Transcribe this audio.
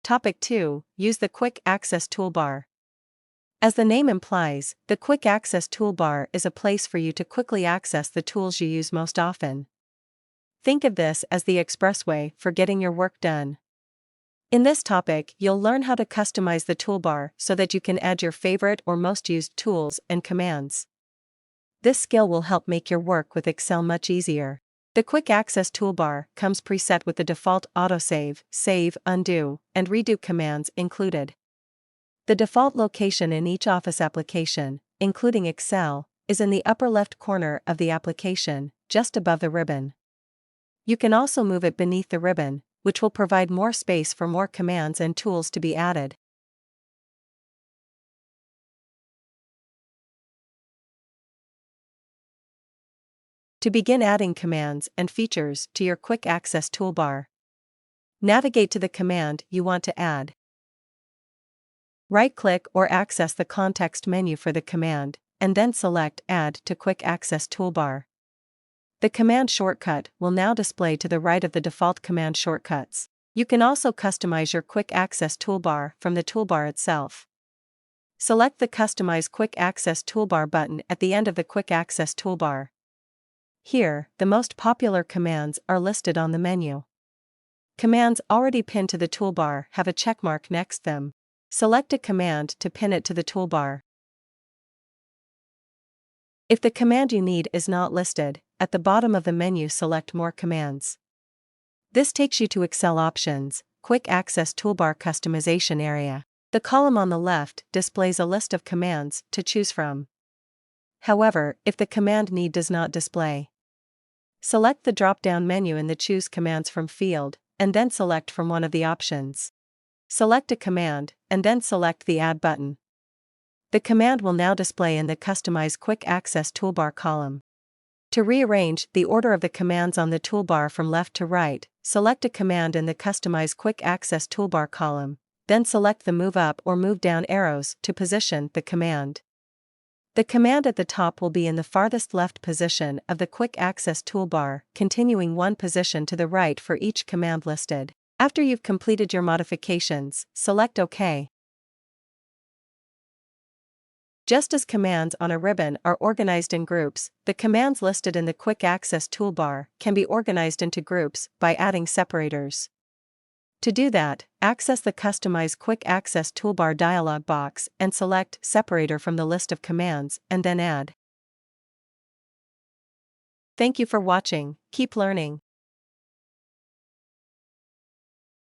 Topic 2. Use the Quick Access Toolbar. As the name implies, the Quick Access Toolbar is a place for you to quickly access the tools you use most often. Think of this as the expressway for getting your work done. In this topic, you'll learn how to customize the toolbar so that you can add your favorite or most used tools and commands. This skill will help make your work with Excel much easier. The Quick Access Toolbar comes preset with the default AutoSave, Save, Undo, and Redo commands included. The default location in each Office application, including Excel, is in the upper left corner of the application, just above the ribbon. You can also move it beneath the ribbon, which will provide more space for more commands and tools to be added. To begin adding commands and features to your Quick Access Toolbar, navigate to the command you want to add. Right-click or access the context menu for the command, and then select Add to Quick Access Toolbar. The command shortcut will now display to the right of the default command shortcuts. You can also customize your Quick Access Toolbar from the toolbar itself. Select the Customize Quick Access Toolbar button at the end of the Quick Access Toolbar. Here, the most popular commands are listed on the menu. Commands already pinned to the toolbar have a checkmark next them. Select a command to pin it to the toolbar. If the command you need is not listed, at the bottom of the menu select More Commands. This takes you to Excel Options, Quick Access Toolbar Customization area. The column on the left displays a list of commands to choose from. However, if the command need does not display, select the drop-down menu in the Choose Commands From field, and then select from one of the options. Select a command, and then select the Add button. The command will now display in the Customize Quick Access Toolbar column. To rearrange the order of the commands on the toolbar from left to right, select a command in the Customize Quick Access Toolbar column, then select the Move Up or Move Down arrows to position the command. The command at the top will be in the farthest left position of the Quick Access Toolbar, continuing one position to the right for each command listed. After you've completed your modifications, select OK. Just as commands on a ribbon are organized in groups, the commands listed in the Quick Access Toolbar can be organized into groups by adding separators. To do that, access the Customize Quick Access Toolbar dialog box and select Separator from the list of commands, and then Add. Thank you for watching. Keep learning.